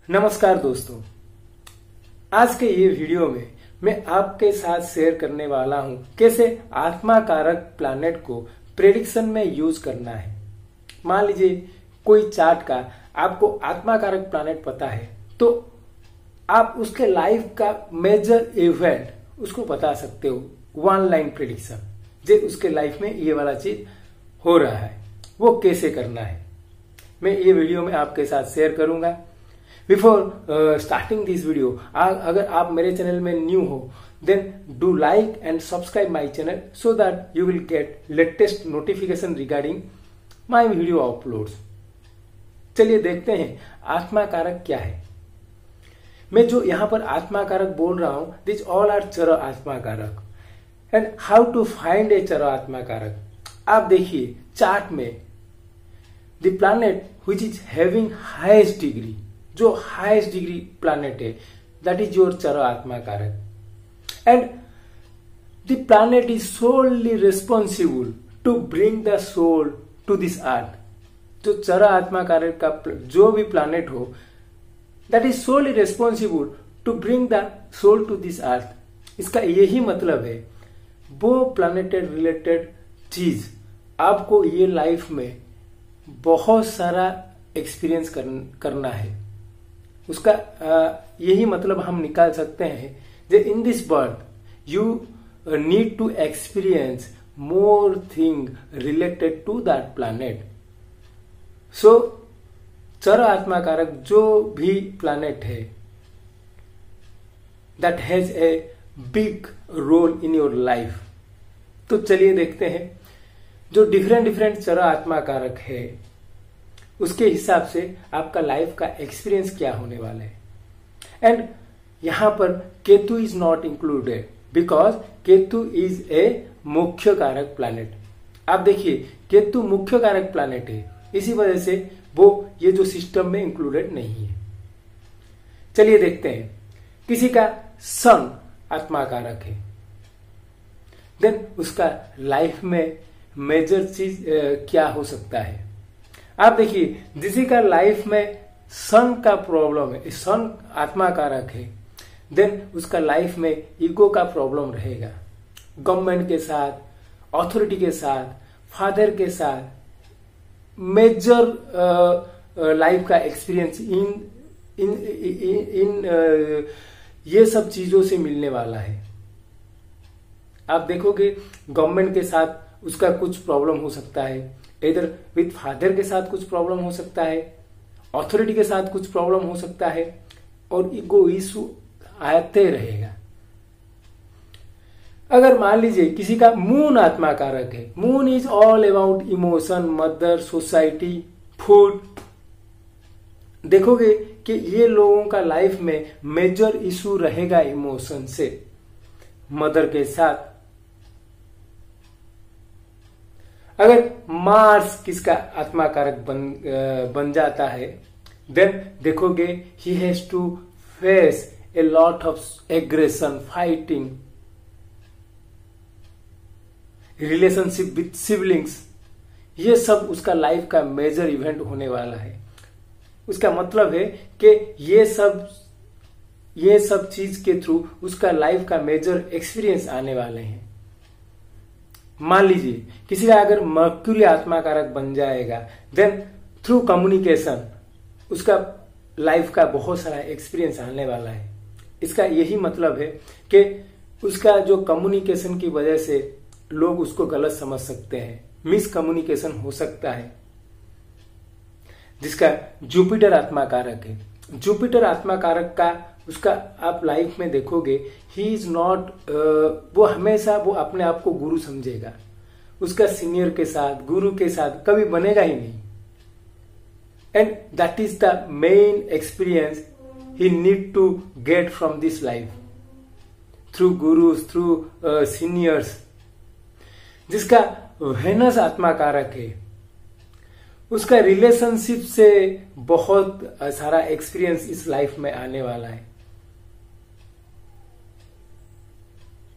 नमस्कार दोस्तों, आज के ये वीडियो में मैं आपके साथ शेयर करने वाला हूं कैसे आत्मा कारक प्लैनेट को प्रेडिक्शन में यूज करना है। मान लीजिए कोई चार्ट का आपको आत्मा कारक प्लैनेट पता है तो आप उसके लाइफ का मेजर इवेंट उसको बता सकते हो। वन लाइन प्रेडिक्शन, जे उसके लाइफ में ये वाला चीज हो रहा है, वो कैसे करना है मैं ये वीडियो में आपके साथ शेयर करूंगा। बिफोर स्टार्टिंग दिस वीडियो, अगर आप मेरे चैनल में न्यू हो then do like and subscribe my channel so that you will get latest notification regarding my video uploads. चलिए देखते हैं आत्मा कारक क्या है। मैं जो यहाँ पर आत्मा कारक बोल रहा हूं, दिस ऑल आर चर आत्मा karaka and how to find a chara आत्मा कारक। आप देखिए चार्ट में the planet which is having highest degree, जो हाईएस्ट डिग्री प्लैनेट है, दैट इज योर चर आत्मा karaka and the planet is solely responsible to bring the soul to this earth. जो चर आत्मा कारक का जो भी प्लैनेट हो, that is solely responsible to bring the soul to this earth. इसका यही मतलब है वो प्लैनेटेड रिलेटेड चीज आपको ये लाइफ में बहुत सारा एक्सपीरियंस करना है। उसका यही मतलब हम निकाल सकते हैं कि in this birth you need to experience more thing related to that planet. So चर आत्मा कारक जो भी प्लैनेट है that has a big role in your life. तो चलिए देखते हैं जो डिफरेंट चर आत्मा कारक है उसके हिसाब से आपका लाइफ का एक्सपीरियंस क्या होने वाला है। एंड यहां पर Ketu is not included because Ketu is a मुख्य कारक प्लैनेट। आप देखिए केतु मुख्य कारक प्लैनेट है, इसी वजह से वो ये जो सिस्टम में इंक्लूडेड नहीं है। चलिए देखते हैं किसी का सन आत्मा कारक है, देन उसका लाइफ में मेजर चीज क्या हो सकता है। आप देखिए जिसी का लाइफ में सन का प्रॉब्लम है, सन आत्मा कारक है, देन उसका लाइफ में ईगो का प्रॉब्लम रहेगा। गवर्नमेंट के साथ, अथॉरिटी के साथ, फादर के साथ मेजर लाइफ का एक्सपीरियंस इन ये सब चीजों से मिलने वाला है। आप देखोगे गवर्नमेंट के साथ उसका कुछ प्रॉब्लम हो सकता है, इधर विद फादर के साथ कुछ प्रॉब्लम हो सकता है, अथॉरिटी के साथ कुछ प्रॉब्लम हो सकता है और ईगो इशू आते रहेगा। अगर मान लीजिए किसी का मून आत्मा कारक है, moon is all about emotion, mother, society, food. देखोगे कि ये लोगों का लाइफ में मेजर इशू रहेगा इमोशन से, मदर के साथ। अगर मार्स किसका आत्मा कारक बन जाता है, देन देखोगे he has to face a lot of aggression, fighting, relationship with siblings. ये सब उसका लाइफ का मेजर इवेंट होने वाला है। उसका मतलब है कि ये सब चीज के थ्रू उसका लाइफ का मेजर एक्सपीरियंस आने वाले हैं। मान लीजिए किसी का अगर मर्क्यूरी आत्मा कारक बन जाएगा, देन थ्रू कम्युनिकेशन उसका लाइफ का बहुत सारा एक्सपीरियंस आने वाला है। इसका यही मतलब है कि उसका जो कम्युनिकेशन की वजह से लोग उसको गलत समझ सकते हैं, मिस कम्युनिकेशन हो सकता है। जिसका जुपिटर आत्मा कारक है, जुपिटर आत्मा कारक का उसका आप लाइफ में देखोगे ही इज नॉट, वो हमेशा वो अपने आप को गुरु समझेगा। उसका सीनियर के साथ, गुरु के साथ कभी बनेगा ही नहीं। And that is the main experience he need to get from this life through gurus, through seniors. जिसका वेनस आत्मा कारक है, उसका रिलेशनशिप से बहुत सारा एक्सपीरियंस इस लाइफ में आने वाला है।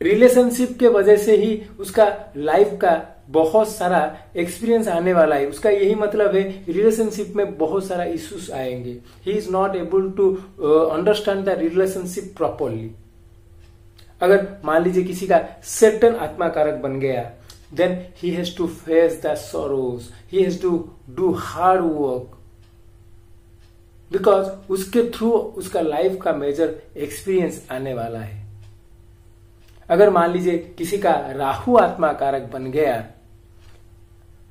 रिलेशनशिप के वजह से ही उसका लाइफ का बहुत सारा एक्सपीरियंस आने वाला है। उसका यही मतलब है रिलेशनशिप में बहुत सारा इश्यूज आएंगे। He is not able to understand the relationship properly. अगर मान लीजिए किसी का सेटन आत्मा कारक बन गया, then he has to face the sorrows, he has to do hard work, because उसके थ्रू उसका लाइफ का मेजर एक्सपीरियंस आने वाला है। अगर मान लीजिए किसी का राहु आत्मा कारक बन गया,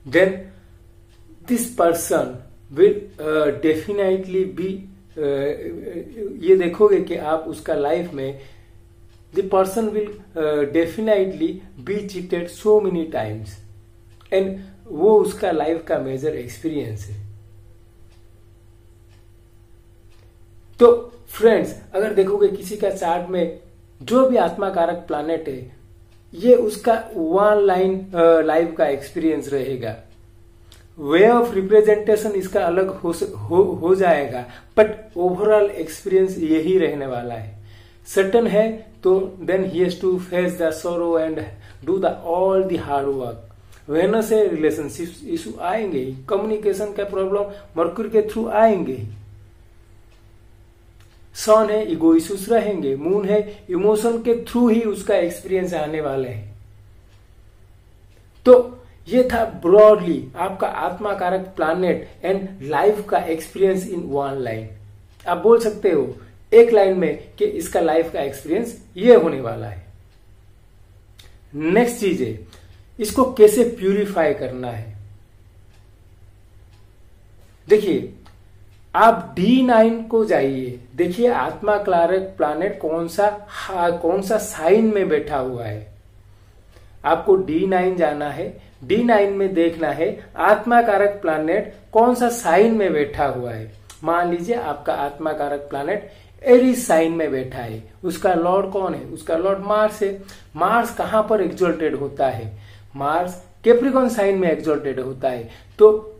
then this person will definitely be, ये देखोगे कि आप उसका लाइफ में the person will definitely be cheated so many times, and वो उसका लाइफ का मेजर एक्सपीरियंस है। तो फ्रेंड्स, अगर देखोगे किसी का चार्ट में जो भी आत्मा कारक प्लैनेट है, ये उसका वन लाइन लाइफ का एक्सपीरियंस रहेगा। वे ऑफ रिप्रेजेंटेशन इसका अलग हो जाएगा, बट ओवरऑल एक्सपीरियंस यही रहने वाला है। सर्टन है तो then he has to face the sorrow and do the all the hard work. Venus से रिलेशनशिप इशू आएंगे, कम्युनिकेशन का प्रॉब्लम मरकुरी के थ्रू आएंगे। सन है, ईगो इश्यूज रहेंगे। मून है, इमोशन के थ्रू ही उसका एक्सपीरियंस आने वाले हैं। तो ये था ब्रॉडली आपका आत्मा कारक प्लैनेट एंड लाइफ का एक्सपीरियंस इन वन लाइन। आप बोल सकते हो एक लाइन में कि इसका लाइफ का एक्सपीरियंस ये होने वाला है। नेक्स्ट चीज है, इसको कैसे प्यूरिफाई करना है। देखिए, आप D9 को जाइए, देखिए आत्मा कारक प्लैनेट कौन सा साइन में बैठा हुआ है। आपको D9 जाना है, D9 में देखना है आत्मा कारक प्लैनेट कौन सा साइन में बैठा हुआ है। मान लीजिए आपका आत्मा कारक प्लैनेट एरीज साइन में बैठा है। उसका लॉर्ड कौन है? उसका लॉर्ड मार्स है। मार्स कहां पर एक्सॉल्टेड होता है? मार्स कैप्रिकॉर्न साइन में एक्सॉल्टेड होता है। तो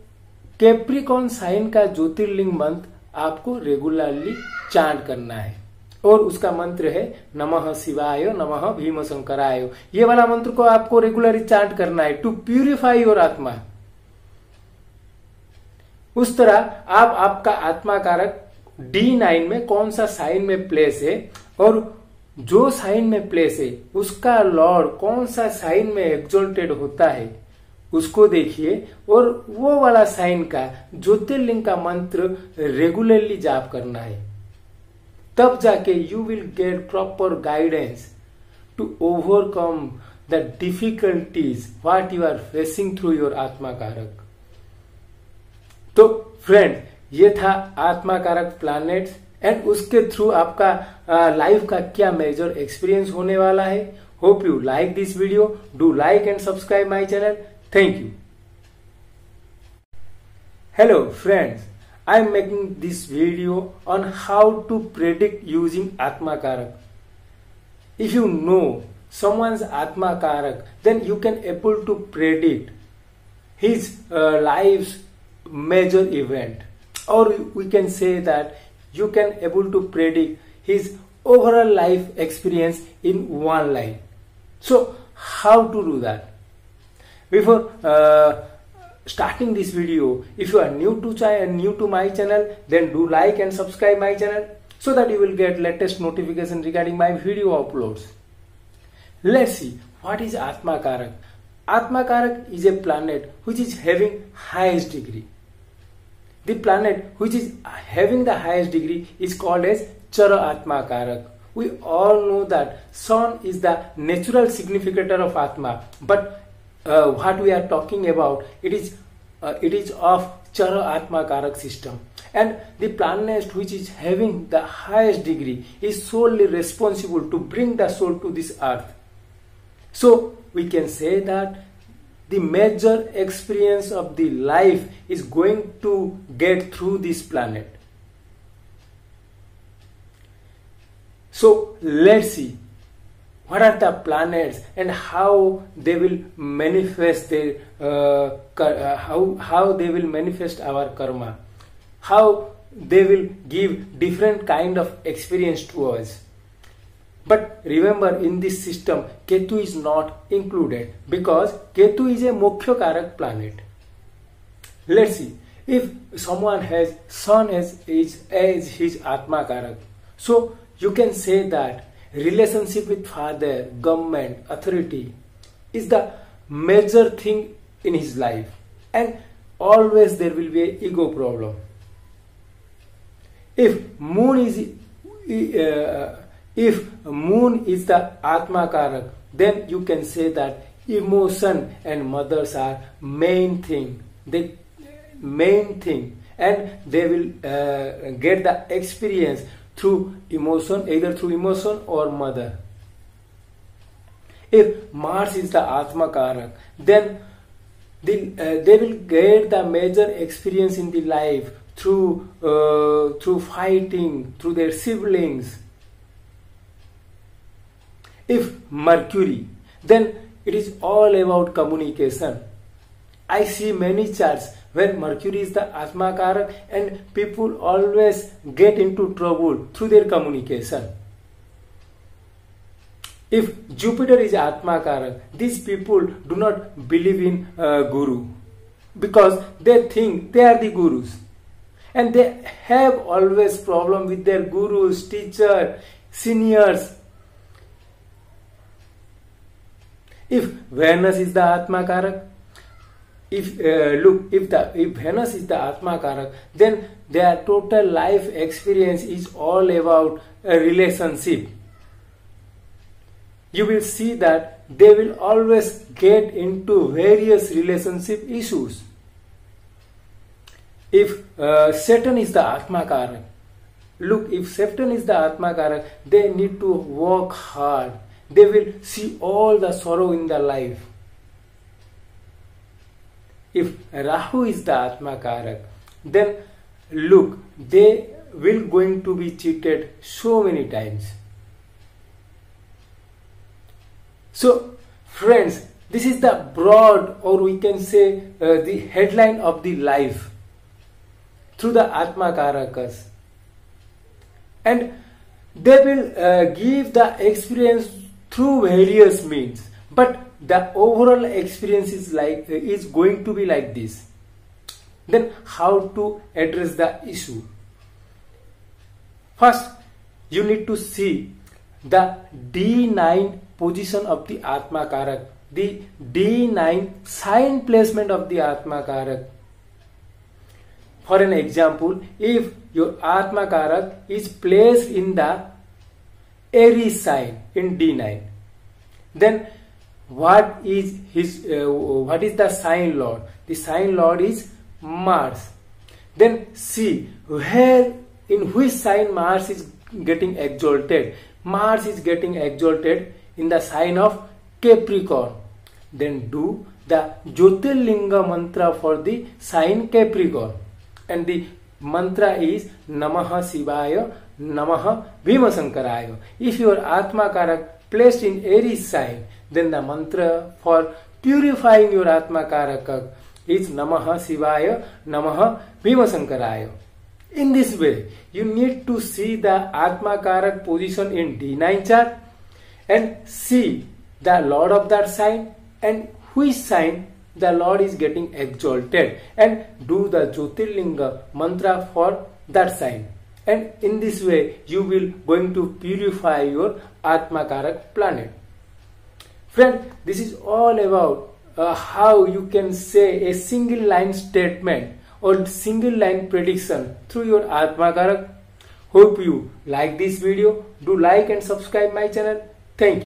कैप्रिकॉर्न साइन का ज्योतिर्लिंग मंत्र आपको रेगुलरली चांट करना है, और उसका मंत्र है नमः शिवाय, नमः भीम शंकराय। ये वाला मंत्र को आपको रेगुलरली चांट करना है टू प्यूरिफाई योर आत्मा। उस तरह आप आपका आत्मा कारक D9 में कौन सा साइन में प्लेस है, और जो साइन में प्लेस है उसका लॉर्ड कौन सा साइन में एक्सॉल्टेड होता है, उसको देखिए, और वो वाला साइन का ज्योतिर्लिंग का मंत्र रेगुलरली जाप करना है। तब जाके you will get proper guidance to overcome the difficulties what you are facing through your atma karaka. तो फ्रेंड, ये था आत्मा कारक प्लैनेट्स एंड उसके थ्रू आपका लाइफ का क्या मेजर एक्सपीरियंस होने वाला है। Hope you like this video. Do like and subscribe my channel. Thank you. Hello friends, I am making this video on how to predict using Atma Karak. If you know someone's Atma Karak, then you can able to predict his life's major event, or we can say that you can able to predict his overall life experience in one line. So how to do that? Before starting this video, if you are new to my channel, then do like and subscribe my channel so that you will get latest notification regarding my video uploads. Let's see what is Atma Karak. Atma Karak is a planet which is having highest degree. The planet which is having the highest degree is called as Chara Atma Karak. We all know that Sun is the natural significator of Atma, but what we are talking about, it is of Chara Atma Karak system, and the planet which is having the highest degree is solely responsible to bring the soul to this earth. So we can say that the major experience of the life is going to get through this planet. So let's see what are the planets and how they will manifest their how they will manifest our karma, how they will give different kind of experience to us. But remember, in this system, Ketu is not included because Ketu is a Moksha Karak planet. Let's see. If someone has Sun as his Atma Karak, so you can say that relationship with father, government, authority is the major thing in his life, and always there will be an ego problem. If Moon is the Atma Karak, then you can say that emotion and mothers are main thing. And they will get the experience through emotion, either through emotion or mother. If Mars is the Atma Karak, then they will get the major experience in the life through fighting, through their siblings. If Mercury, then it is all about communication. I see many charts where Mercury is the Atma Karak and people always get into trouble through their communication. If Jupiter is Atma Karak, these people do not believe in Guru because they think they are the Gurus. And they have always problem with their Gurus, teacher, seniors. If Venus is the Atma Karak, if Venus is the Atma Karak, then their total life experience is all about a relationship. You will see that they will always get into various relationship issues. If Saturn is the Atma Karak, if Saturn is the Atma Karak, they need to work hard. They will see all the sorrow in their life. If Rahu is the Atma Karak, then they will going to be cheated so many times. So friends, this is the broad, or we can say the headline of the life through the Atma Karakas. And they will give the experience through various means, but the overall experience is going to be like this. Then how to address the issue? First, you need to see the D9 position of the Atma Karak, the D9 sign placement of the Atma Karak. For an example, if your Atma Karak is placed in the Aries sign in D9, then what is the sign lord? The sign lord is Mars. Then see in which sign Mars is getting exalted. Mars is getting exalted in the sign of Capricorn. Then do the Jyotirlinga mantra for the sign Capricorn, and the mantra is Namaha Shivaya, Namaha Bhima Sankaraya. If your Atma Karak placed in Aries sign, then the mantra for purifying your Atma Karaka is Namaha Shivaya, Namaha Bhima Sankaraya. In this way, you need to see the Atma Karak position in D9 chart and see the Lord of that sign and which sign the Lord is getting exalted, and do the Jyotirlinga mantra for that sign. And in this way, you will going to purify your Atma Karak planet. Friend, this is all about how you can say a single line statement or single line prediction through your Atma Karak. Hope you like this video. Do like and subscribe my channel. Thank you.